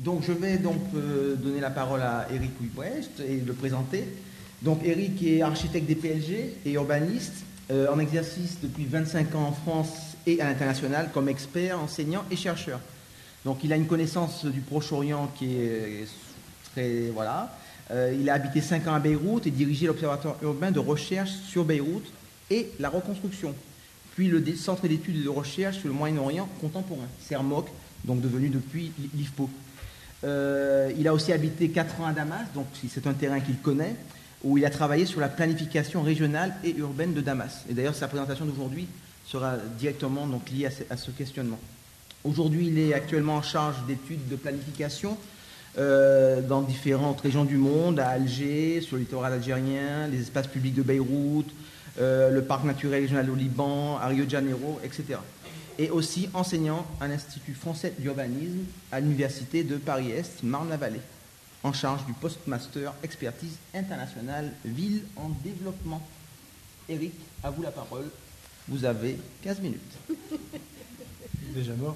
Donc je vais donc donner la parole à Eric Huybrecht et le présenter. Donc Eric est architecte des PLG et urbaniste en exercice depuis 25 ans en France et à l'international comme expert, enseignant et chercheur. Donc il a une connaissance du Proche-Orient qui est très... Voilà. Il a habité 5 ans à Beyrouth et dirigé l'Observatoire urbain de recherche sur Beyrouth et la reconstruction. Puis le Centre d'études et de recherche sur le Moyen-Orient contemporain, CERMOC, donc devenu depuis l'IFPO. Il a aussi habité 4 ans à Damas, donc c'est un terrain qu'il connaît, où il a travaillé sur la planification régionale et urbaine de Damas. Et d'ailleurs, sa présentation d'aujourd'hui sera directement donc, liée à ce questionnement. Aujourd'hui, il est actuellement en charge d'études de planification dans différentes régions du monde, à Alger, sur le littoral algérien, les espaces publics de Beyrouth, le parc naturel régional au Liban, à Rio de Janeiro, etc. Et aussi enseignant à l'Institut français d'urbanisme à l'Université de Paris-Est, Marne-la-Vallée, en charge du postmaster expertise internationale ville en développement. Eric, à vous la parole. Vous avez 15 minutes. Déjà mort.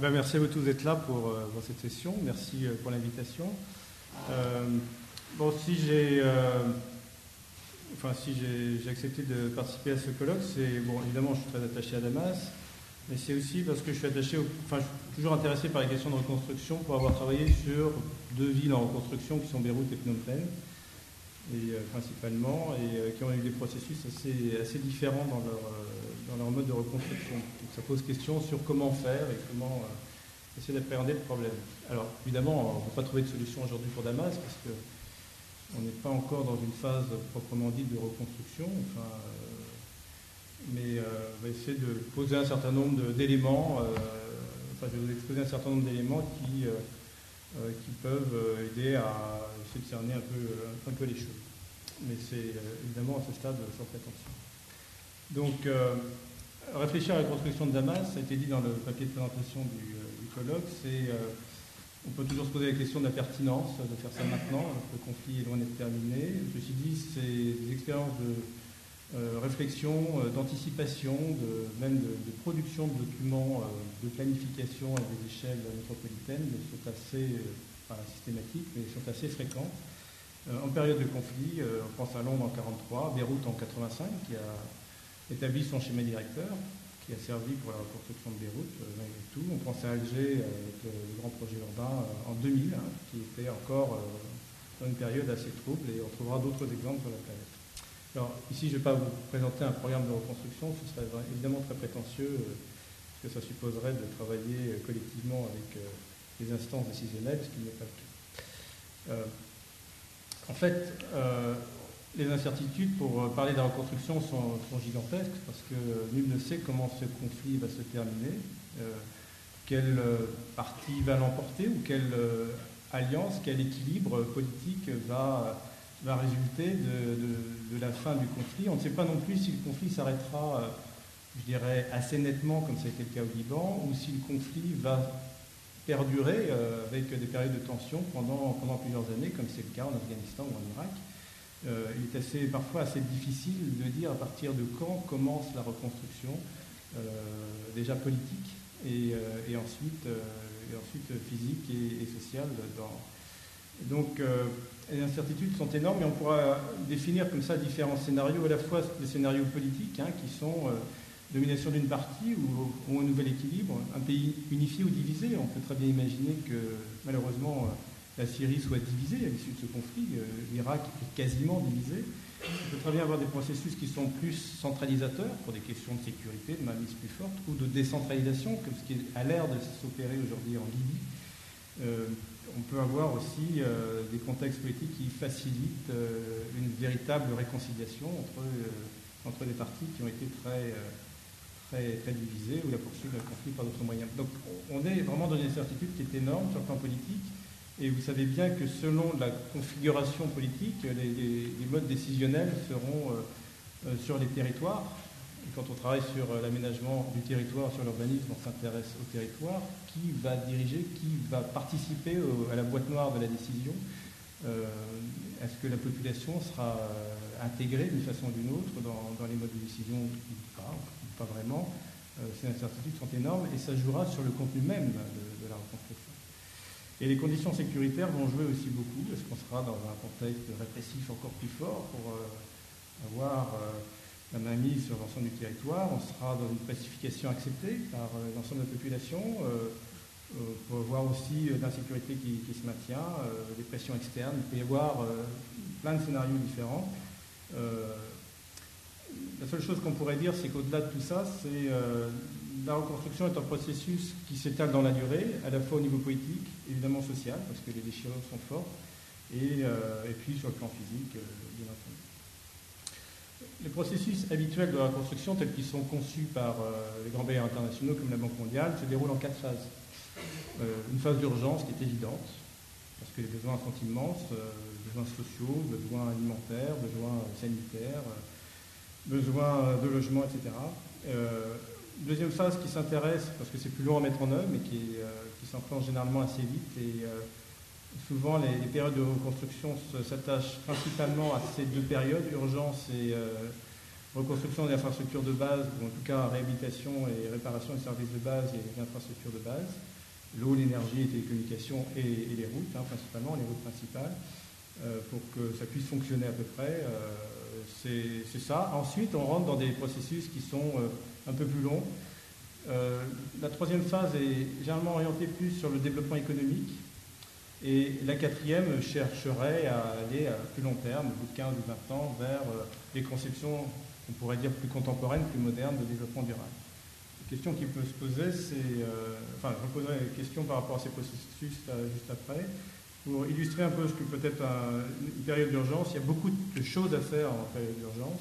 Merci à vous tous d'être là pour cette session. Merci pour l'invitation. Si j'ai accepté de participer à ce colloque, c'est évidemment je suis très attaché à Damas, mais c'est aussi parce que je suis toujours intéressé par les questions de reconstruction pour avoir travaillé sur 2 villes en reconstruction qui sont Beyrouth et Phnom Penh, principalement, et qui ont eu des processus assez différents dans leur mode de reconstruction. Donc ça pose question sur comment faire et comment essayer d'appréhender le problème. Alors évidemment, on ne peut pas trouver de solution aujourd'hui pour Damas parce qu'on n'est pas encore dans une phase proprement dite de reconstruction, mais on va essayer de poser un certain nombre d'éléments, je vais vous exposer un certain nombre d'éléments qui peuvent aider à essayer de cerner un peu les choses. Mais c'est évidemment à ce stade sans prétention. Donc, réfléchir à la construction de Damas, ça a été dit dans le papier de présentation du colloque, on peut toujours se poser la question de la pertinence de faire ça maintenant, alors que le conflit est loin d'être terminé. Je me suis dit, c'est des expériences de réflexion, d'anticipation, même de production de documents de planification à des échelles métropolitaines, mais sont assez, pas systématiques, mais sont assez fréquentes. En période de conflit, on pense à Londres en 1943, Beyrouth en 1985, qui a établi son schéma directeur, qui a servi pour la reconstruction de Beyrouth, malgré tout. On pense à Alger avec le grand projet urbain en 2000, qui était encore dans une période assez trouble, et on trouvera d'autres exemples sur la planète. Alors, ici, je ne vais pas vous présenter un programme de reconstruction, ce serait évidemment très prétentieux, parce que ça supposerait de travailler collectivement avec les instances décisionnelles, ce qui n'est pas le cas. En fait, les incertitudes pour parler de la reconstruction sont gigantesques, parce que nul ne sait comment ce conflit va se terminer, quelle partie va l'emporter, ou quelle alliance, quel équilibre politique va résulter de la fin du conflit. On ne sait pas non plus si le conflit s'arrêtera, je dirais, assez nettement, comme ça a été le cas au Liban, ou si le conflit va perdurer avec des périodes de tension pendant plusieurs années, comme c'est le cas en Afghanistan ou en Irak. Il est parfois assez difficile de dire à partir de quand commence la reconstruction, déjà politique, et ensuite physique et sociale. Donc, les incertitudes sont énormes, et on pourra définir comme ça différents scénarios, à la fois des scénarios politiques, qui sont domination d'une partie ou un nouvel équilibre, un pays unifié ou divisé. On peut très bien imaginer que, malheureusement, la Syrie soit divisée à l'issue de ce conflit, l'Irak est quasiment divisé. On peut très bien avoir des processus qui sont plus centralisateurs pour des questions de sécurité, de mainmise plus forte, ou de décentralisation, comme ce qui a l'air de s'opérer aujourd'hui en Libye. On peut avoir aussi des contextes politiques qui facilitent une véritable réconciliation entre les parties qui ont été très divisées, ou la poursuite d'un conflit par d'autres moyens. Donc on est vraiment dans une incertitude qui est énorme sur le plan politique, et vous savez bien que selon la configuration politique, les modes décisionnels seront sur les territoires. Et quand on travaille sur l'aménagement du territoire, sur l'urbanisme, on s'intéresse au territoire. Qui va diriger, qui va participer à la boîte noire de la décision? Est-ce que la population sera intégrée d'une façon ou d'une autre dans les modes de décision ou pas vraiment? Ces incertitudes sont énormes, et ça jouera sur le contenu même de la reconstruction. Et les conditions sécuritaires vont jouer aussi beaucoup, parce qu'on sera dans un contexte répressif encore plus fort pour avoir la mainmise sur l'ensemble du territoire. On sera dans une pacification acceptée par l'ensemble de la population. Pour avoir aussi l'insécurité qui se maintient, des pressions externes. Il peut y avoir plein de scénarios différents. La seule chose qu'on pourrait dire, c'est qu'au-delà de tout ça, la reconstruction est un processus qui s'étale dans la durée, à la fois au niveau politique, évidemment social, parce que les déchirures sont fortes, et puis sur le plan physique, bien entendu. Les processus habituels de la reconstruction, tels qu'ils sont conçus par les grands bailleurs internationaux comme la Banque mondiale, se déroulent en 4 phases. Une phase d'urgence qui est évidente, parce que les besoins sont immenses, besoins sociaux, besoins alimentaires, besoins sanitaires, besoins de logement, etc. Deuxième phase qui s'intéresse, parce que c'est plus long à mettre en œuvre, mais qui s'enclenche généralement assez vite, et souvent les périodes de reconstruction s'attachent principalement à ces 2 périodes, urgence et reconstruction des infrastructures de base, ou en tout cas réhabilitation et réparation des services de base et des infrastructures de base. L'eau, l'énergie, les télécommunications et les routes, principalement les routes principales, pour que ça puisse fonctionner à peu près. C'est ça. Ensuite, on rentre dans des processus qui sont un peu plus longs. La troisième phase est généralement orientée plus sur le développement économique. Et la quatrième chercherait à aller à plus long terme, au bout de 15 ou 20 ans, vers des conceptions, on pourrait dire, plus contemporaines, plus modernes de développement durable. La question qui peut se poser, c'est... je reposerai la question par rapport à ces processus juste après. Pour illustrer un peu ce que peut être une période d'urgence, il y a beaucoup de choses à faire en période d'urgence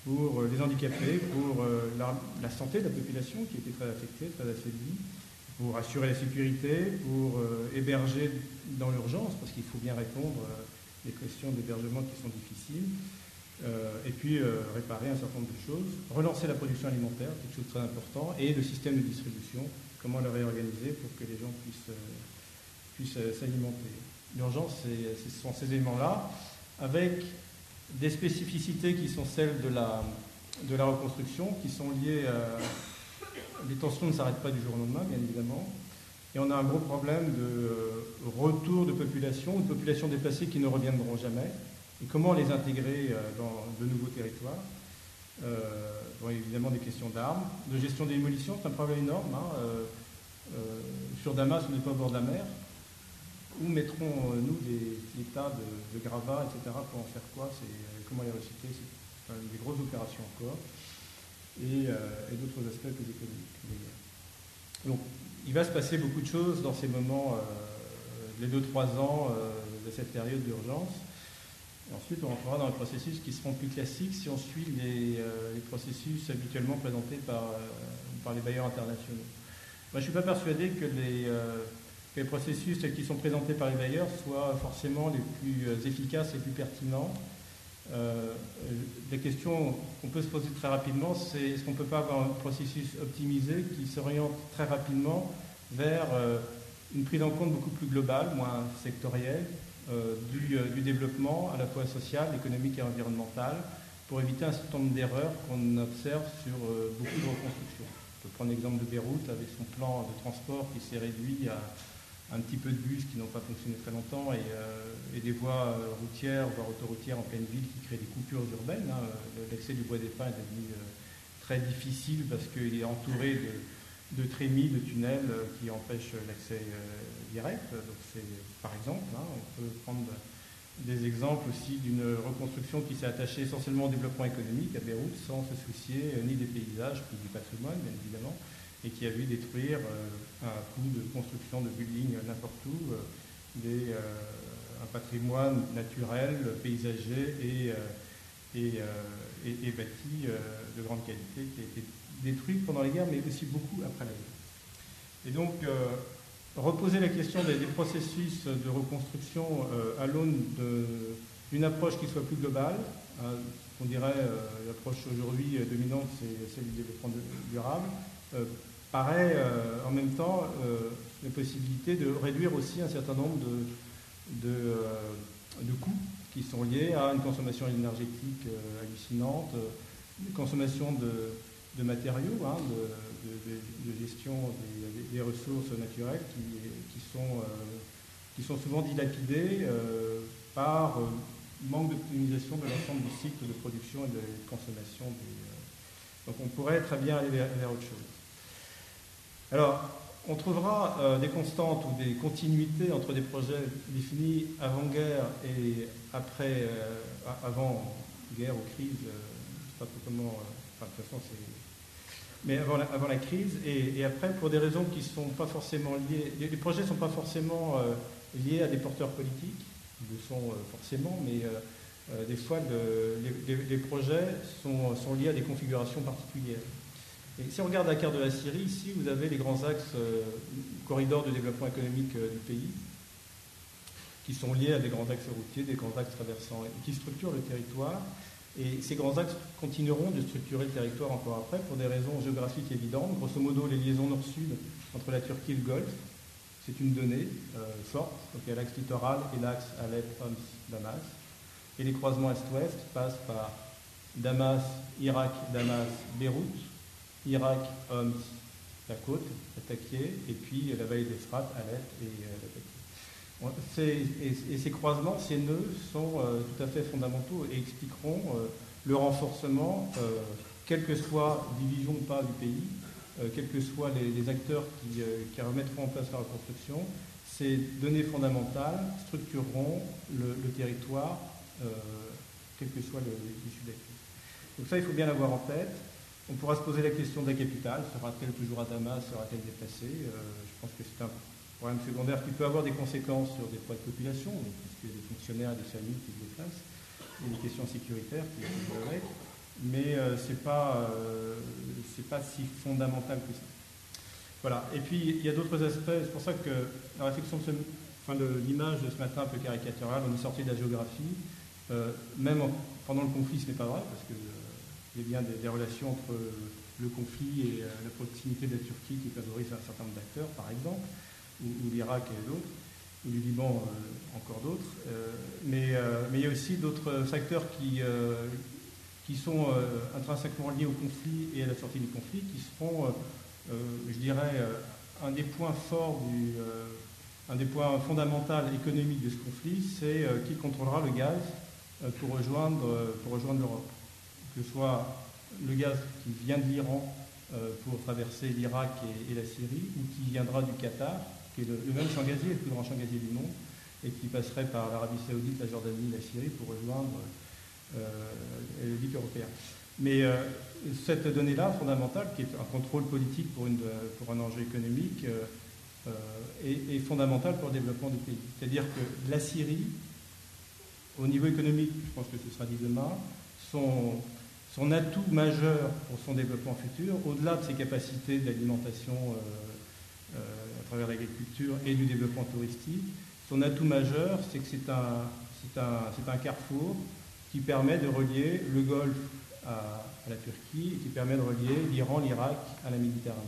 pour les handicapés, pour la santé de la population qui était très affectée, très affaiblie, pour assurer la sécurité, pour héberger dans l'urgence, parce qu'il faut bien répondre à des questions d'hébergement qui sont difficiles, et puis réparer un certain nombre de choses, relancer la production alimentaire, quelque chose de très important, et le système de distribution, comment le réorganiser pour que les gens puissent s'alimenter. L'urgence, ce sont ces éléments-là, avec des spécificités qui sont celles de la reconstruction, qui sont liées à... Les tensions ne s'arrêtent pas du jour au lendemain, bien évidemment, et on a un gros problème de retour de population, de populations déplacées qui ne reviendront jamais, et comment les intégrer dans de nouveaux territoires. Évidemment des questions d'armes, de gestion des démolitions, c'est un problème énorme. Sur Damas, on n'est pas au bord de la mer. Où mettrons-nous des tas de gravats, etc. pour en faire quoi? Comment les recycler? C'est des grosses opérations encore. Et d'autres aspects plus économiques. Donc, il va se passer beaucoup de choses dans ces moments, les 2-3 ans de cette période d'urgence. Et ensuite, on rentrera dans les processus qui seront plus classiques si on suit les processus habituellement présentés par les bailleurs internationaux. Moi, je ne suis pas persuadé que les processus tels qu'ils sont présentés par les bailleurs soient forcément les plus efficaces et les plus pertinents. La question qu'on peut se poser très rapidement, c'est est-ce qu'on ne peut pas avoir un processus optimisé qui s'oriente très rapidement vers une prise en compte beaucoup plus globale, moins sectorielle, du développement à la fois social, économique et environnemental, pour éviter un certain nombre d'erreurs qu'on observe sur beaucoup de reconstructions. Je peux prendre l'exemple de Beyrouth avec son plan de transport qui s'est réduit à un petit peu de bus qui n'ont pas fonctionné très longtemps et des voies routières, voire autoroutières en pleine ville qui créent des coupures urbaines. L'accès du Bois des Pins est devenu très difficile parce qu'il est entouré de trémies, de tunnels qui empêchent l'accès direct. Donc par exemple, on peut prendre des exemples aussi d'une reconstruction qui s'est attachée essentiellement au développement économique à Beyrouth sans se soucier ni des paysages, ni du patrimoine, bien évidemment, et qui a vu détruire un coup de construction de buildings n'importe où, un patrimoine naturel, paysager et bâti de grande qualité qui a été détruit pendant la guerre, mais aussi beaucoup après la guerre. Et donc, reposer la question des processus de reconstruction à l'aune d'une approche qui soit plus globale, on dirait l'approche aujourd'hui dominante, c'est celle du développement durable, paraît en même temps la possibilité de réduire aussi un certain nombre de coûts qui sont liés à une consommation énergétique hallucinante, une consommation de matériaux, de gestion des ressources naturelles qui sont qui sont souvent dilapidés par manque d'optimisation de l'ensemble du cycle de production et de consommation. Donc on pourrait très bien aller vers autre chose. Alors, on trouvera des constantes ou des continuités entre des projets définis avant-guerre et après, avant-guerre ou crise, je ne sais pas trop comment, de toute façon c'est... Mais avant la crise et après, pour des raisons qui ne sont pas forcément liées, les projets ne sont pas forcément liés à des porteurs politiques, ils le sont forcément, mais des fois les projets sont liés à des configurations particulières. Et si on regarde la carte de la Syrie, ici vous avez les grands axes, corridors de développement économique du pays, qui sont liés à des grands axes routiers, des grands axes traversants, et qui structurent le territoire. Et ces grands axes continueront de structurer le territoire encore après pour des raisons géographiques évidentes. Grosso modo, les liaisons nord-sud entre la Turquie et le Golfe, c'est une donnée forte. Donc il y a l'axe littoral et l'axe Alep, Homs, Damas. Et les croisements est-ouest passent par Damas, Irak, Damas, Beyrouth, Irak, Homs, la côte, Latakia, et puis la vallée d'Euphrate, Alep et Latakia. Et ces croisements, ces nœuds sont tout à fait fondamentaux et expliqueront le renforcement, quelle que soit division ou pas du pays, quels que soient les acteurs qui remettront en place la reconstruction. Ces données fondamentales structureront le territoire, quel que soit l'issue de la crise. Donc ça, il faut bien l'avoir en tête. On pourra se poser la question de la capitale. Sera-t-elle toujours à Damas? Sera-t-elle déplacée? Je pense que c'est un problème secondaire qui peut avoir des conséquences sur des poids de population, puisqu'il y a des fonctionnaires et des familles qui se déplacent, et des questions sécuritaires qui vont avec, mais ce n'est pas si fondamental que ça. Voilà. Et puis, il y a d'autres aspects. C'est pour ça que la réflexion de l'image de ce matin un peu caricaturale, on est sorti de la géographie. Même pendant le conflit, ce n'est pas vrai, parce qu'il y a bien des relations entre le conflit et la proximité de la Turquie qui favorise un certain nombre d'acteurs, par exemple, ou l'Irak et d'autres, ou du Liban, encore d'autres. Mais il y a aussi d'autres facteurs qui sont intrinsèquement liés au conflit et à la sortie du conflit, qui seront, je dirais, un des points forts, un des points fondamentaux économiques de ce conflit, c'est qui contrôlera le gaz pour rejoindre l'Europe. Que ce soit le gaz qui vient de l'Iran pour traverser l'Irak et la Syrie, ou qui viendra du Qatar, qui est le même champ gazier, le plus grand champ gazier du monde, et qui passerait par l'Arabie Saoudite, la Jordanie, la Syrie pour rejoindre le BIC européen. Mais cette donnée-là, fondamentale, qui est un contrôle politique pour un enjeu économique, est fondamentale pour le développement du pays. C'est-à-dire que la Syrie, au niveau économique, je pense que ce sera dit demain, son atout majeur pour son développement futur, au-delà de ses capacités d'alimentation à travers l'agriculture et du développement touristique, son atout majeur, c'est que c'est un carrefour qui permet de relier le Golfe à la Turquie et qui permet de relier l'Iran, l'Irak à la Méditerranée.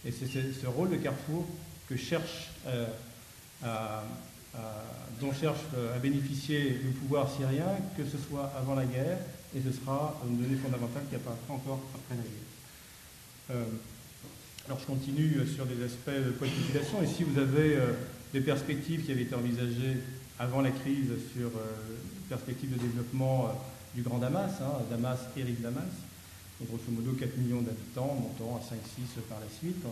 Et c'est ce rôle de carrefour dont cherche à bénéficier le pouvoir syrien, que ce soit avant la guerre, et ce sera une donnée fondamentale qui apparaîtra encore après la guerre. Alors je continue sur des aspects de poids de population. Ici vous avez des perspectives qui avaient été envisagées avant la crise sur perspectives de développement du Grand Damas, Damas et Rive Damas. Donc, grosso modo 4 millions d'habitants, montant à 5-6 par la suite,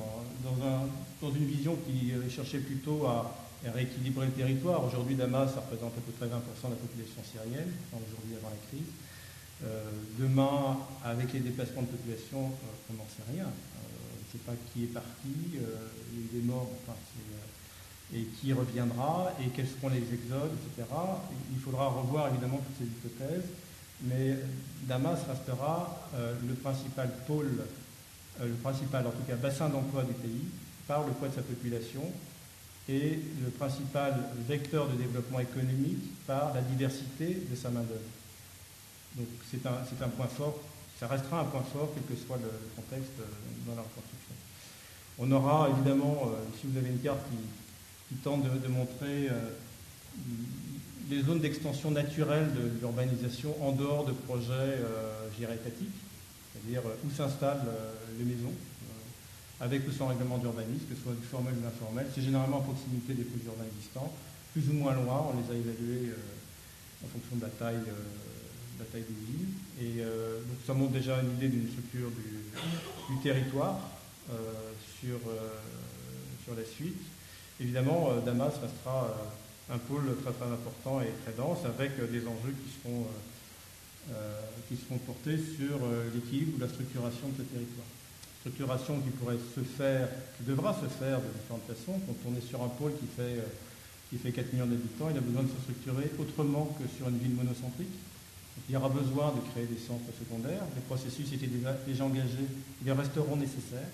dans une vision qui cherchait plutôt à rééquilibrer le territoire. Aujourd'hui, Damas, ça représente à peu près 20% de la population syrienne, aujourd'hui avant la crise. Demain, avec les déplacements de population, on n'en sait rien. On ne sait pas qui est parti, il y a eu des morts, et qui reviendra, et quels seront les exodes, etc. Il faudra revoir évidemment toutes ces hypothèses, mais Damas restera le principal pôle, le principal en tout cas bassin d'emploi du pays, par le poids de sa population, et le principal vecteur de développement économique par la diversité de sa main-d'œuvre. Donc c'est un point fort, ça restera un point fort, quel que soit le contexte dans la reconstruction. On aura évidemment, si vous avez une carte qui tente de montrer les zones d'extension naturelle de l'urbanisation en dehors de projets étatiques, c'est-à-dire où s'installent les maisons, avec ou sans règlement d'urbanisme, que ce soit du formel ou de l'informel. C'est généralement à proximité des projets urbains existants. plus ou moins loin, on les a évalués en fonction de la taille des villes. Et donc ça montre déjà une idée d'une structure du territoire sur la suite. Évidemment, Damas restera un pôle très très important et très dense, avec des enjeux qui seront portés sur l'équilibre ou la structuration de ce territoire. Structuration qui devra se faire de différentes façons. Quand on est sur un pôle qui fait 4 millions d'habitants, il a besoin de se structurer autrement que sur une ville monocentrique. Donc, il y aura besoin de créer des centres secondaires. Les processus étaient déjà engagés, ils resteront nécessaires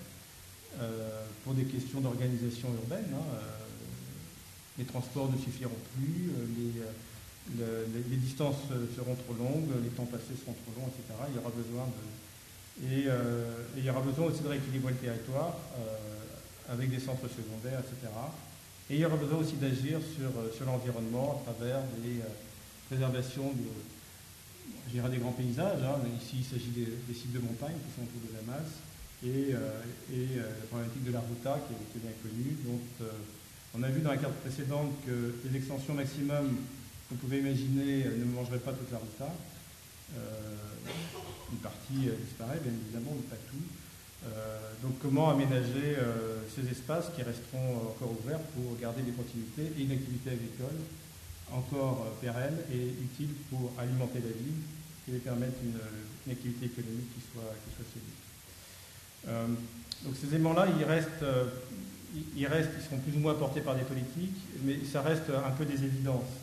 pour des questions d'organisation urbaine. Les transports ne suffiront plus, les distances seront trop longues, les temps passés seront trop longs, etc. Il y aura besoin il y aura besoin aussi de rééquilibrer le territoire avec des centres secondaires, etc. Et il y aura besoin aussi d'agir sur l'environnement à travers des préservations des grands paysages. Ici, il s'agit des sites de montagne qui sont autour de Damas et la problématique de la ruta qui est bien connue. Donc, on a vu dans la carte précédente que les extensions maximum qu'on pouvait imaginer ne mangeraient pas toute la ruta. Une partie disparaît, bien évidemment, mais pas tout. Donc comment aménager ces espaces qui resteront encore ouverts pour garder des continuités et une activité agricole encore pérenne et utile pour alimenter la ville et permettre une activité économique qui soit solide. Donc ces éléments-là, ils seront plus ou moins portés par des politiques, mais ça reste un peu des évidences.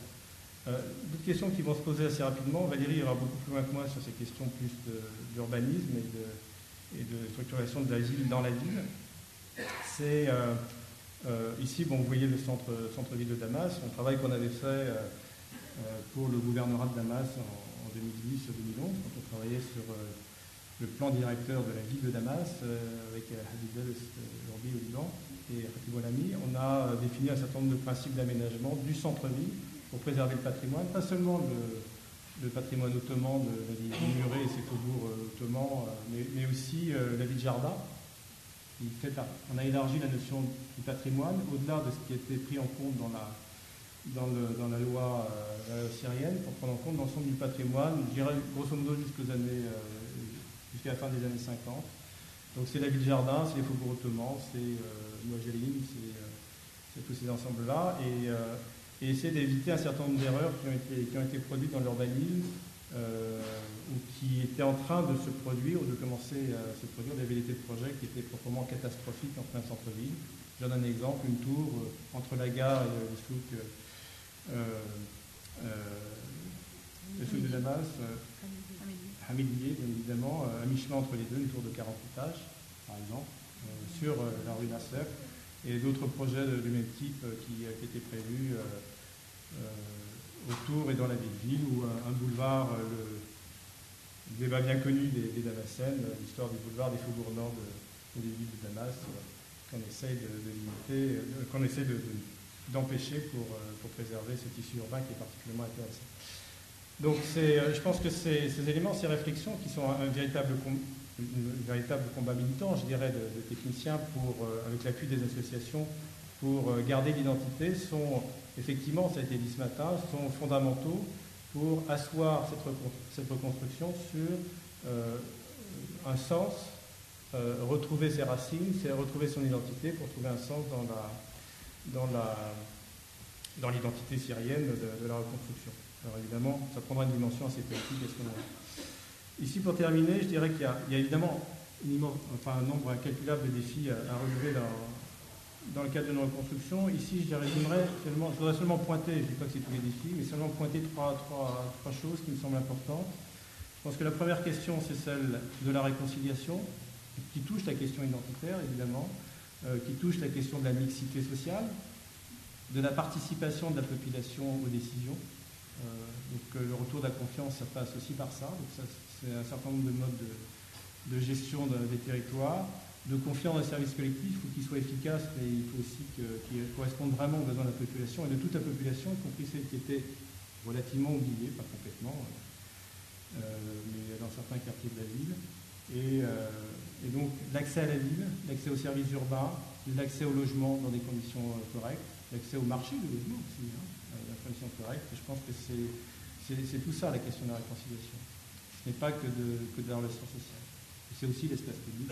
D'autres questions qui vont se poser assez rapidement, Valérie ira beaucoup plus loin que moi sur ces questions plus d'urbanisme et de structuration de la ville dans la ville. C'est ici, vous voyez le centre-ville de Damas, un travail qu'on avait fait pour le gouvernorat de Damas en 2010-2011, quand on travaillait sur le plan directeur de la ville de Damas avec Habib Orbi au Liban et Ratib Olami. On a défini un certain nombre de principes d'aménagement du centre-ville pour préserver le patrimoine, pas seulement le patrimoine ottoman de la ville murée et ses faubourgs ottomans, mais aussi la ville jardin. On a élargi la notion du patrimoine au-delà de ce qui a été pris en compte dans la loi syrienne, pour prendre en compte l'ensemble du patrimoine, je dirais grosso modo jusqu'à la fin des années 50. Donc c'est la ville jardin, c'est les faubourgs ottomans, c'est Mojaline, c'est tous ces ensembles-là. Et essayer d'éviter un certain nombre d'erreurs qui ont été produites dans l'urbanisme ou qui étaient en train de se produire ou de commencer à se produire, des velléités de projets qui étaient proprement catastrophiques en plein centre-ville. Je donne un exemple, une tour entre la gare et le souk de Damas, Hamidiyeh, bien évidemment, à mi-chemin entre les deux, une tour de 40 étages, par exemple, sur la rue Nasser. Et d'autres projets du même type qui étaient prévus autour et dans la ville, ou un boulevard, le débat bien connu des Damascènes, l'histoire du boulevard des faubourgs nord des villes de Damas, qu'on essaie de limiter, qu'on essaie d'empêcher pour préserver ce tissu urbain qui est particulièrement intéressant. Donc je pense que ces éléments, ces réflexions qui sont un véritable combat militant, je dirais, de techniciens avec l'appui des associations pour garder l'identité, sont effectivement, ça a été dit ce matin, sont fondamentaux pour asseoir cette reconstruction sur un sens, retrouver ses racines, c'est retrouver son identité pour trouver un sens dans l'identité syrienne de la reconstruction. Alors évidemment, ça prendra une dimension assez politique à ce moment-là. Ici, pour terminer, je dirais qu'il y a évidemment un nombre incalculable de défis à relever dans le cadre de nos reconstructions. Ici, je voudrais seulement pointer, je ne dis pas que c'est tous les défis, mais seulement pointer trois choses qui me semblent importantes. Je pense que la première question, c'est celle de la réconciliation, qui touche la question identitaire, évidemment, qui touche la question de la mixité sociale, de la participation de la population aux décisions. Donc le retour de la confiance, ça passe aussi par ça. Donc ça, c'est un certain nombre de modes de gestion des territoires, de confiance dans les services collectifs. Il faut qu'ils soient efficaces, mais il faut aussi qu'ils correspondent vraiment aux besoins de la population et de toute la population, y compris celle qui était relativement oubliée, pas complètement, mais dans certains quartiers de la ville. Et Et donc l'accès à la ville, l'accès aux services urbains, l'accès au logement dans des conditions correctes, l'accès au marché du logement aussi, dans des conditions correctes. Et je pense que c'est tout ça la question de la réconciliation. Ce n'est pas que de la relation sociale. C'est aussi l'espace public.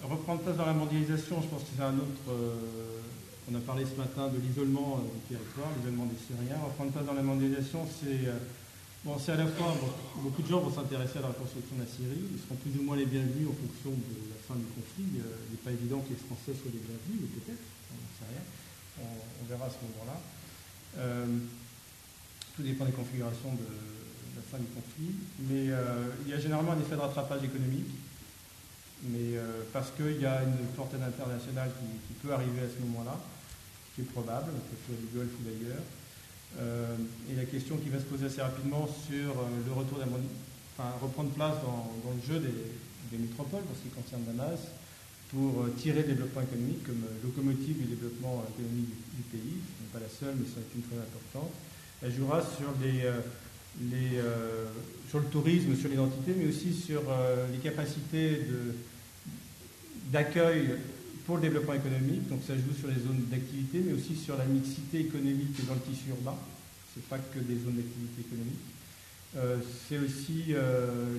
Reprendre place dans la mondialisation, je pense que c'est un autre... on a parlé ce matin de l'isolement du territoire, l'isolement des Syriens. Reprendre place dans la mondialisation, c'est à la fois... beaucoup de gens vont s'intéresser à la reconstruction de la Syrie. Ils seront plus ou moins les bienvenus en fonction de la fin du conflit. Il n'est pas évident que les Français soient les bienvenus, mais peut-être, on n'en sait rien. On verra à ce moment-là. Tout dépend des configurations de la fin du conflit. Mais il y a généralement un effet de rattrapage économique. Mais parce qu'il y a une portée internationale qui peut arriver à ce moment-là, qui est probable, que ce soit du Golfe ou d'ailleurs. Et la question qui va se poser assez rapidement sur le retour reprendre place dans le jeu des métropoles, en ce qui concerne Damas, pour tirer le développement économique comme locomotive du développement économique du pays. Ce n'est pas la seule, mais c'est une très importante. Elle jouera sur sur le tourisme, sur l'identité, mais aussi sur les capacités d'accueil pour le développement économique. Donc ça joue sur les zones d'activité, mais aussi sur la mixité économique dans le tissu urbain. Ce n'est pas que des zones d'activité économique. C'est aussi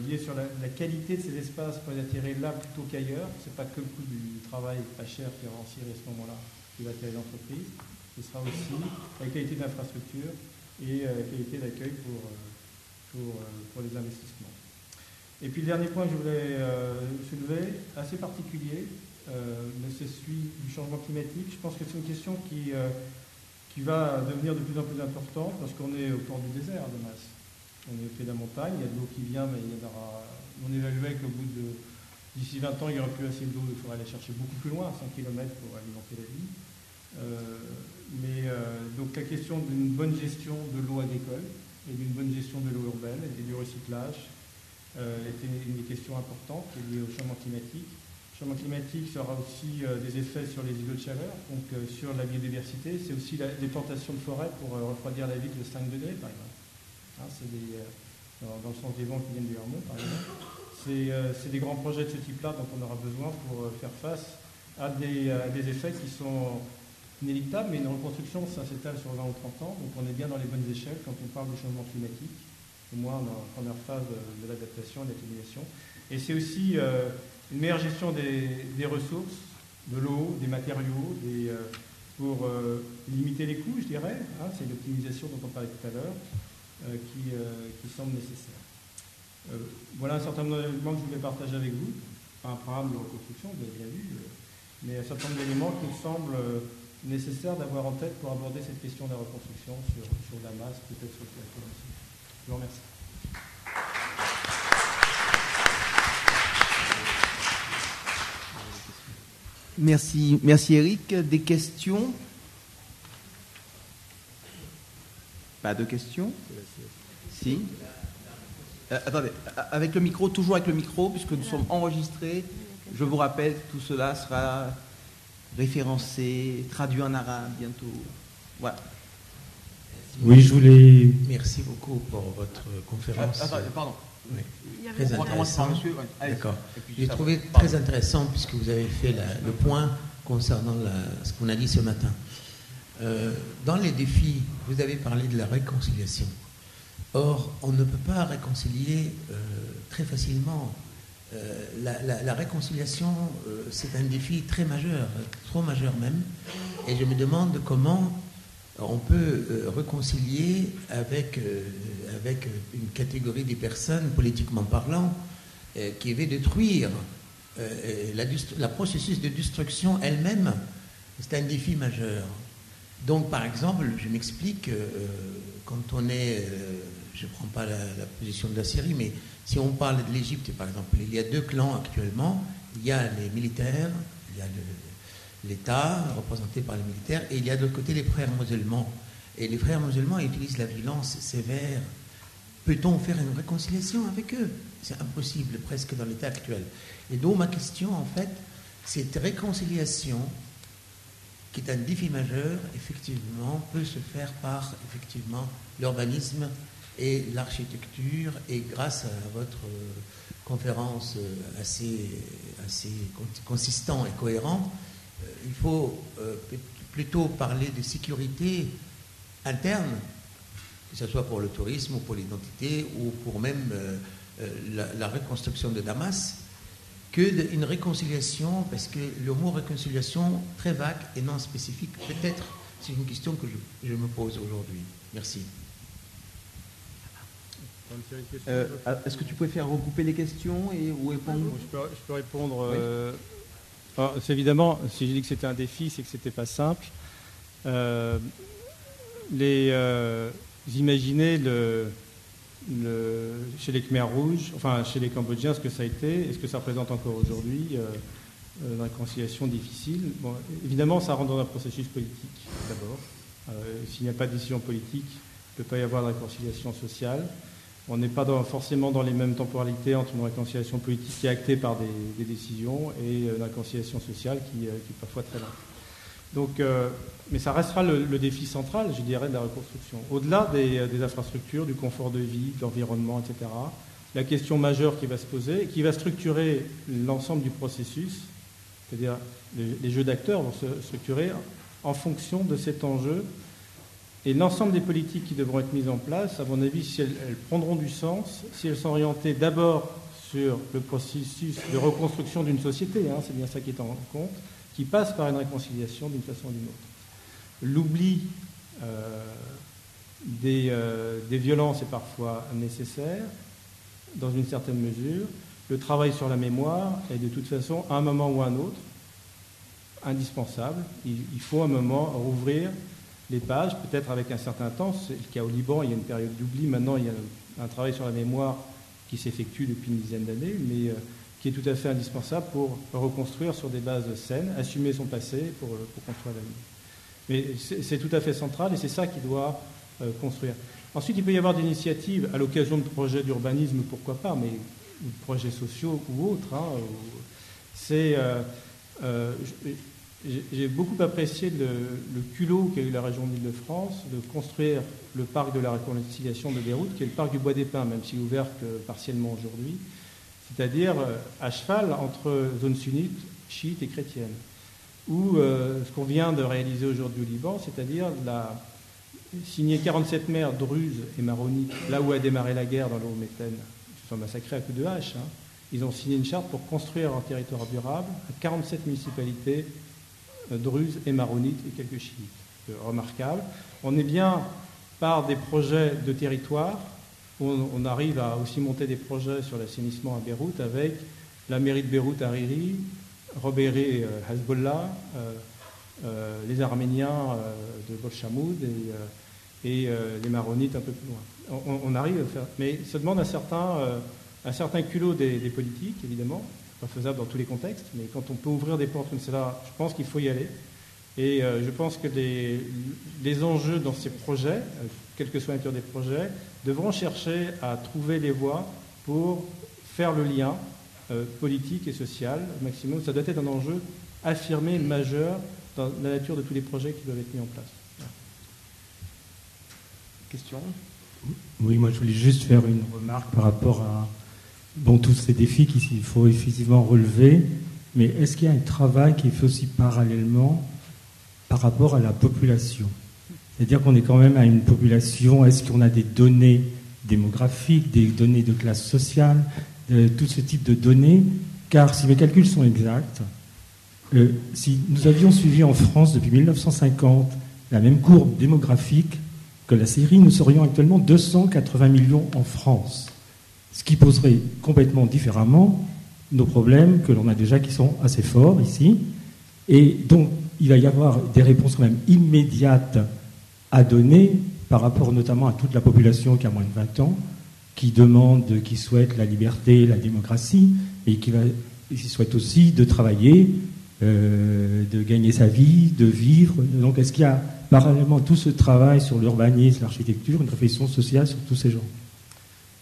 lié sur la qualité de ces espaces pour les attirer là plutôt qu'ailleurs. Ce n'est pas que le coût du travail pas cher qui va en Syrie à ce moment-là qui va attirer l'entreprise. Ce sera aussi la qualité de l'infrastructure et la qualité d'accueil pour les investissements. Et puis le dernier point que je voulais soulever, assez particulier, mais c'est celui du changement climatique. Je pense que c'est une question qui va devenir de plus en plus importante parce qu'on est au port du désert de Damas. On est au pied de la montagne, il y a de l'eau qui vient, mais on évaluait qu'au bout d'ici 20 ans, il n'y aura plus assez d'eau, il faudra aller chercher beaucoup plus loin, 100 km pour alimenter la vie. Donc la question d'une bonne gestion de l'eau agricole et d'une bonne gestion de l'eau urbaine et du recyclage était une des questions importantes liées au changement climatique. Le changement climatique aura aussi des effets sur les îlots de chaleur, donc sur la biodiversité. C'est aussi les plantations de forêt pour refroidir la ville de 5 degrés, par exemple. C'est dans le sens des vents qui viennent du Vermont, par exemple. C'est des grands projets de ce type-là dont on aura besoin pour faire face à des effets qui sont inéluctables, mais une reconstruction, ça s'étale sur 20 ou 30 ans, donc on est bien dans les bonnes échelles quand on parle du changement climatique, au moins dans la première phase de l'adaptation, de l'atténuation. Et c'est aussi une meilleure gestion des ressources, de l'eau, des matériaux, pour limiter les coûts, je dirais. C'est l'optimisation dont on parlait tout à l'heure, qui semble nécessaire. Voilà un certain nombre d'éléments que je voulais partager avec vous. Pas un programme de reconstruction, vous avez bien vu, mais un certain nombre d'éléments qui me semblent nécessaires d'avoir en tête pour aborder cette question de la reconstruction sur Damas, peut-être sur le territoire aussi. Je vous remercie. Merci Eric. Des questions? Pas de questions? Si. Attendez, avec le micro, toujours avec le micro, puisque nous sommes enregistrés. Je vous rappelle, tout cela sera référencé, traduit en arabe bientôt. Voilà. Oui, je voulais... Merci beaucoup pour votre conférence. Pardon. Oui. Très intéressant. D'accord. J'ai trouvé Pardon. très intéressant puisque vous avez fait le point concernant ce qu'on a dit ce matin. Dans les défis, vous avez parlé de la réconciliation. Or, on ne peut pas réconcilier très facilement. La réconciliation, c'est un défi très majeur, trop majeur même. Et je me demande comment on peut réconcilier avec une catégorie de personnes, politiquement parlant, qui veut détruire la processus de destruction elle-même. C'est un défi majeur. Donc, par exemple, je m'explique, quand on est... je ne prends pas la position de la Syrie, mais si on parle de l'Égypte, par exemple, il y a deux clans actuellement. Il y a les militaires, il y a l'État représenté par les militaires, et il y a de l'autre côté les frères musulmans. Et les frères musulmans utilisent la violence sévère. Peut-on faire une réconciliation avec eux? C'est impossible, presque dans l'état actuel. Et donc ma question, en fait, cette réconciliation, qui est un défi majeur, effectivement, peut se faire par, effectivement, l'urbanisme et l'architecture, et grâce à votre conférence assez consistant et cohérent. Il faut plutôt parler de sécurité interne, que ce soit pour le tourisme ou pour l'identité ou pour même la reconstruction de Damas, que d'une réconciliation, parce que le mot réconciliation, très vague et non spécifique, peut-être, c'est une question que je me pose aujourd'hui. Merci. Est-ce que tu pouvais faire regrouper les questions ou répondre? Je peux répondre. Oui. C'est évidemment, si j'ai dit que c'était un défi, c'est que c'était pas simple. Vous imaginez chez les Khmers rouges, enfin chez les Cambodgiens, ce que ça a été et ce que ça représente encore aujourd'hui, une réconciliation difficile. Bon, évidemment, ça rentre dans un processus politique d'abord. S'il n'y a pas de décision politique, il ne peut pas y avoir de réconciliation sociale. On n'est pas forcément dans les mêmes temporalités entre une réconciliation politique qui est actée par des décisions et une réconciliation sociale qui est parfois très lente. Donc, mais ça restera le défi central, je dirais, de la reconstruction. Au-delà des infrastructures, du confort de vie, de l'environnement, etc., la question majeure qui va se poser, qui va structurer l'ensemble du processus, c'est-à-dire les jeux d'acteurs vont se structurer en fonction de cet enjeu. Et l'ensemble des politiques qui devront être mises en place, à mon avis, si elles prendront du sens, si elles sont orientées d'abord sur le processus de reconstruction d'une société, c'est bien ça qui est en compte, qui passe par une réconciliation d'une façon ou d'une autre. L'oubli des violences est parfois nécessaire, dans une certaine mesure. Le travail sur la mémoire est de toute façon, à un moment ou à un autre, indispensable. Il faut à un moment rouvrir les pages, peut-être avec un certain temps. C'est le cas au Liban, il y a une période d'oubli. Maintenant, il y a un travail sur la mémoire qui s'effectue depuis une dizaine d'années, mais qui est tout à fait indispensable pour reconstruire sur des bases saines, assumer son passé pour construire l'avenir. Mais c'est tout à fait central et c'est ça qui doit construire. Ensuite, il peut y avoir des initiatives à l'occasion de projets d'urbanisme, pourquoi pas, mais de projets sociaux ou autres. J'ai beaucoup apprécié le culot qu'a eu la région d'Île-de-France de construire le parc de la réconciliation de Beyrouth, qui est le parc du Bois des Pins, même s'il est ouvert que partiellement aujourd'hui, c'est-à-dire à cheval entre zones sunnites, chiites et chrétiennes. Ou ce qu'on vient de réaliser aujourd'hui au Liban, c'est-à-dire signer 47 maires druzes et maronites, là où a démarré la guerre dans le Haut-Méthène, ils se sont massacrés à coups de hache. Ils ont signé une charte pour construire un territoire durable à 47 municipalités druzes et maronites et quelques chiites. Remarquable. On est bien par des projets de territoire. On arrive à aussi monter des projets sur l'assainissement à Beyrouth avec la mairie de Beyrouth Hariri, Robéré Hezbollah, les Arméniens de Bolchamoud et les Maronites un peu plus loin. On arrive à faire, mais ça demande un certain culot des politiques, évidemment, pas faisable dans tous les contextes, mais quand on peut ouvrir des portes comme cela, je pense qu'il faut y aller. Et je pense que les enjeux dans ces projets, quelle que soit la nature des projets, devront chercher à trouver les voies pour faire le lien politique et social au maximum. Ça doit être un enjeu affirmé, majeur, dans la nature de tous les projets qui doivent être mis en place. Voilà. Question ? Oui, moi je voulais juste faire une remarque par rapport à tous ces défis qu'il faut effectivement relever, mais est-ce qu'il y a un travail qui est fait aussi parallèlement par rapport à la population ? C'est-à-dire qu'on est quand même à une population, est-ce qu'on a des données démographiques, des données de classe sociale, tout ce type de données ? Car si mes calculs sont exacts, si nous avions suivi en France depuis 1950 la même courbe démographique que la Syrie, nous serions actuellement 280 millions en France. Ce qui poserait complètement différemment nos problèmes que l'on a déjà qui sont assez forts ici. Et donc, il va y avoir des réponses quand même immédiates à donner par rapport notamment à toute la population qui a moins de 20 ans, qui demande, qui souhaite la liberté, la démocratie, et qui souhaite aussi de travailler, de gagner sa vie, de vivre. Donc, est-ce qu'il y a parallèlement tout ce travail sur l'urbanisme, l'architecture, une réflexion sociale sur tous ces gens ?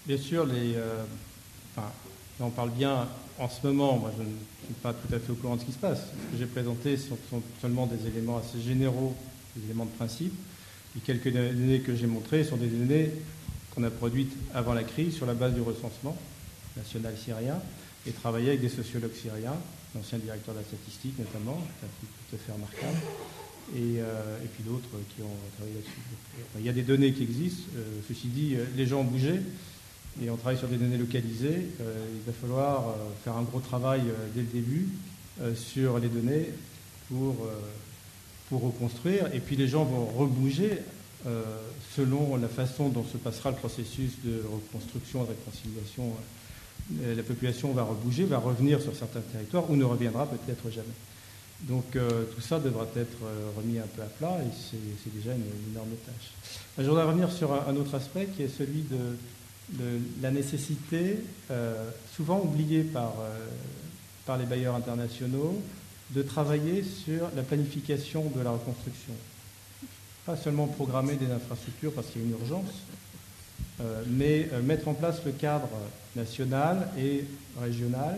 Bien sûr, on parle bien en ce moment, moi je ne suis pas tout à fait au courant de ce qui se passe. Ce que j'ai présenté sont seulement des éléments assez généraux, des éléments de principe. Les quelques données que j'ai montrées sont des données qu'on a produites avant la crise sur la base du recensement. national syrien et travailler avec des sociologues syriens, l'ancien directeur de la statistique notamment, c'est un truc tout à fait remarquable, et puis d'autres qui ont travaillé là-dessus. Il y a des données qui existent, ceci dit, les gens ont bougé, et on travaille sur des données localisées. Il va falloir faire un gros travail dès le début sur les données pour reconstruire, et puis les gens vont rebouger selon la façon dont se passera le processus de reconstruction, de réconciliation. La population va rebouger, va revenir sur certains territoires ou ne reviendra peut-être jamais. Donc tout ça devra être remis un peu à plat et c'est déjà une énorme tâche. Je voudrais revenir sur un autre aspect qui est celui de la nécessité, souvent oubliée par les bailleurs internationaux, de travailler sur la planification de la reconstruction. Pas seulement programmer des infrastructures parce qu'il y a une urgence, mais mettre en place le cadre national et régional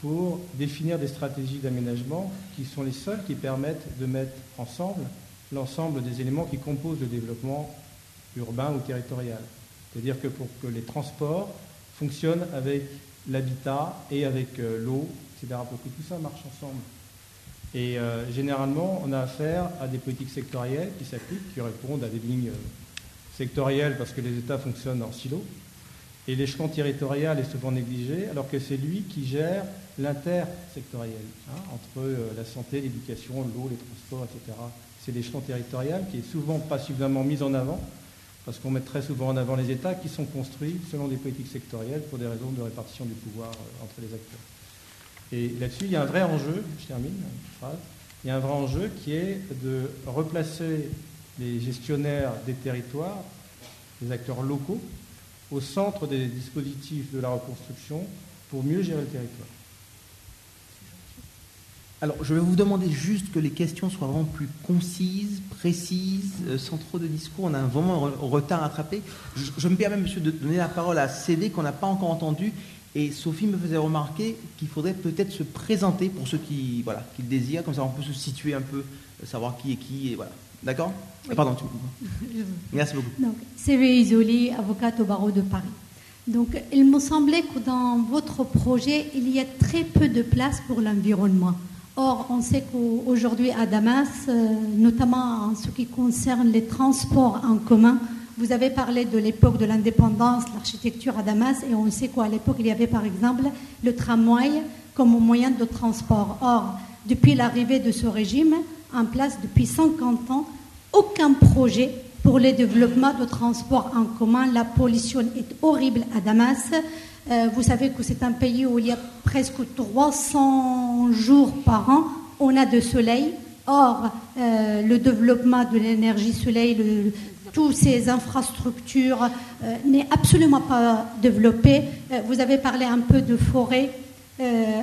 pour définir des stratégies d'aménagement qui sont les seules qui permettent de mettre ensemble l'ensemble des éléments qui composent le développement urbain ou territorial. C'est-à-dire que pour que les transports fonctionnent avec l'habitat et avec l'eau, etc., pour que tout ça marche ensemble. Et généralement, on a affaire à des politiques sectorielles qui s'appliquent, qui répondent à des lignes sectorielles parce que les États fonctionnent en silo. Et l'échelon territorial est souvent négligé, alors que c'est lui qui gère l'intersectoriel, entre la santé, l'éducation, l'eau, les transports, etc. C'est l'échelon territorial qui est souvent pas suffisamment mis en avant, parce qu'on met très souvent en avant les États qui sont construits selon des politiques sectorielles pour des raisons de répartition du pouvoir entre les acteurs. Et là-dessus, il y a un vrai enjeu, je termine, une phrase, il y a un vrai enjeu qui est de replacer les gestionnaires des territoires, les acteurs locaux, au centre des dispositifs de la reconstruction pour mieux gérer le territoire. Alors, je vais vous demander juste que les questions soient vraiment plus concises, précises, sans trop de discours. On a vraiment un retard à rattraper. Je me permets, monsieur, de donner la parole à CD qu'on n'a pas encore entendu. Et Sophie me faisait remarquer qu'il faudrait peut-être se présenter pour ceux qui le désirent. Comme ça, on peut se situer un peu, savoir qui est qui. Et voilà. D'accord ? Oui. Pardon. Merci beaucoup. Donc, CV Isoli, avocate au barreau de Paris. Donc, il me semblait que dans votre projet, il y a très peu de place pour l'environnement. Or, on sait qu'aujourd'hui à Damas, notamment en ce qui concerne les transports en commun, vous avez parlé de l'époque de l'indépendance, l'architecture à Damas, et on sait qu'à l'époque, il y avait par exemple le tramway comme moyen de transport. Or, depuis l'arrivée de ce régime, en place depuis 50 ans, aucun projet pour le développement de transport en commun. La pollution est horrible à Damas. Vous savez que c'est un pays où il y a presque 300 jours par an, on a de soleil. Or, le développement de l'énergie soleil, toutes ces infrastructures n'est absolument pas développé. Vous avez parlé un peu de forêt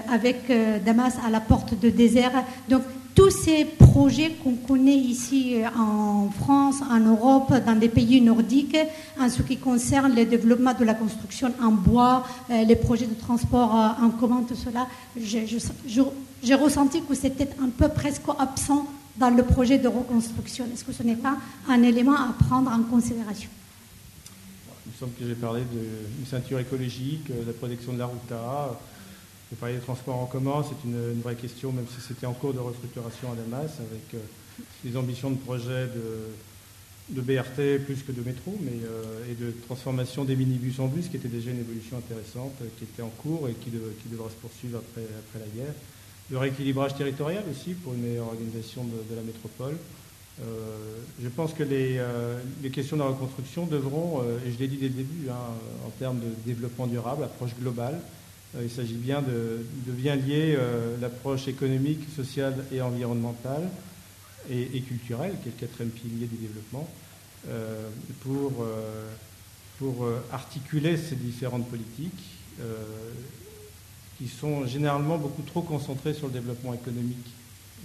avec Damas à la porte de désert. Donc, tous ces projets qu'on connaît ici en France, en Europe, dans des pays nordiques, en ce qui concerne le développement de la construction en bois, les projets de transport en commun, tout cela, j'ai ressenti que c'était un peu presque absent dans le projet de reconstruction. Est-ce que ce n'est pas un élément à prendre en considération ? Il me semble que j'ai parlé d'une ceinture écologique, de la protection de la Ruta. J'ai parlé des transports en commun, c'est une vraie question, même si c'était en cours de restructuration à Damas, avec des ambitions de projet de BRT plus que de métro, et de transformation des minibus en bus, qui était déjà une évolution intéressante, qui était en cours et qui devra se poursuivre après la guerre. Le rééquilibrage territorial aussi, pour une meilleure organisation de la métropole. Je pense que les questions de la reconstruction devront, et je l'ai dit dès le début, en termes de développement durable, approche globale, il s'agit bien de bien lier l'approche économique, sociale et environnementale et culturelle, qui est le quatrième pilier du développement, pour articuler ces différentes politiques qui sont généralement beaucoup trop concentrées sur le développement économique.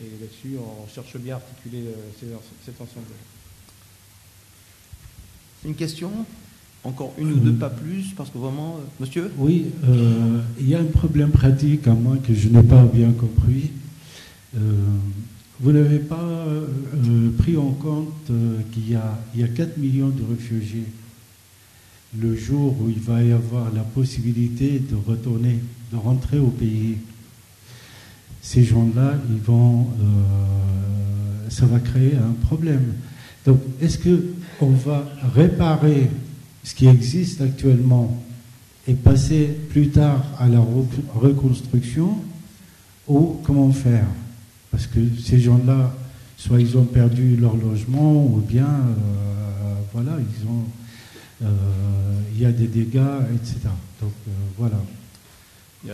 Et là-dessus, on cherche bien à articuler cet ensemble. Une question ? Encore une ou deux, pas plus, parce que vraiment... Monsieur ? Oui, il y a un problème pratique à moi que je n'ai pas bien compris. Vous n'avez pas pris en compte qu'il y a 4 millions de réfugiés. le jour où il va y avoir la possibilité de rentrer au pays, ces gens-là, ça va créer un problème. Donc, est-ce qu'on va réparer ce qui existe actuellement et passer plus tard à la reconstruction, ou comment faire? Parce que ces gens-là, soit ils ont perdu leur logement, ou bien, voilà, il y a des dégâts, etc. Donc, voilà. Il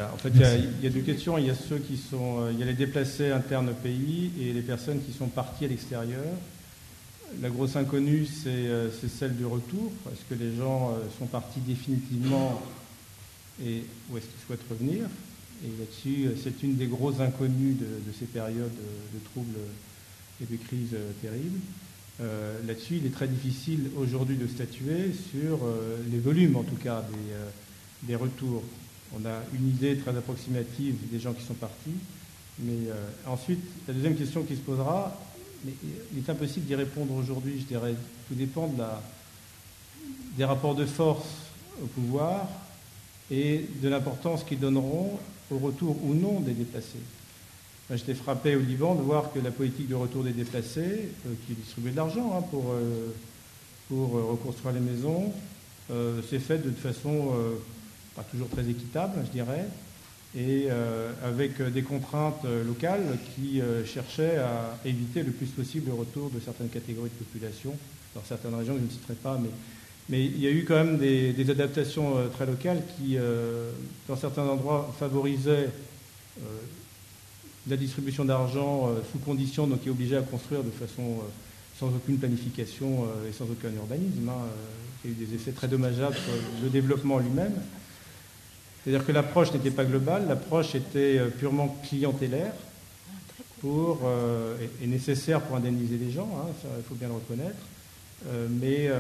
y a deux questions. Il y a ceux qui sont, il y a les déplacés internes au pays et les personnes qui sont parties à l'extérieur. La grosse inconnue, c'est celle du retour. Est-ce que les gens sont partis définitivement et où est-ce qu'ils souhaitent revenir? Et là-dessus, c'est une des grosses inconnues de ces périodes de troubles et de crises terribles. Là-dessus, il est très difficile aujourd'hui de statuer sur les volumes, en tout cas, des retours. On a une idée très approximative des gens qui sont partis, mais ensuite, la deuxième question qui se posera, mais il est impossible d'y répondre aujourd'hui, je dirais. Tout dépend des rapports de force au pouvoir et de l'importance qu'ils donneront au retour ou non des déplacés. J'étais frappé au Liban de voir que la politique de retour des déplacés, qui distribuait de l'argent pour reconstruire les maisons, s'est faite de façon pas toujours très équitable, je dirais, et avec des contraintes locales qui cherchaient à éviter le plus possible le retour de certaines catégories de population. Dans certaines régions, je ne citerai pas, mais il y a eu quand même des adaptations très locales qui, dans certains endroits, favorisaient la distribution d'argent sous condition, donc qui obligeait à construire de façon sans aucune planification et sans aucun urbanisme. Il y a eu des effets très dommageables sur le développement lui-même. C'est-à-dire que l'approche n'était pas globale, l'approche était purement clientélaire et nécessaire pour indemniser les gens, ça, il faut bien le reconnaître, mais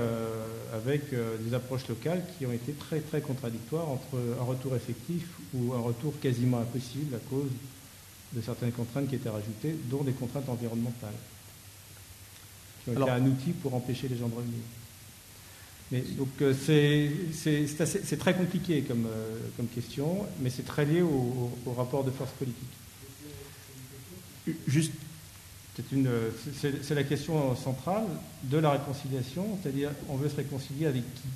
avec des approches locales qui ont été très très contradictoires entre un retour effectif ou un retour quasiment impossible à cause de certaines contraintes qui étaient rajoutées, dont des contraintes environnementales, qui ont été un outil pour empêcher les gens de revenir. Mais, donc c'est très compliqué comme question, mais c'est très lié au rapport de force politique. Juste, c'est la question centrale de la réconciliation, c'est-à-dire on veut se réconcilier avec qui?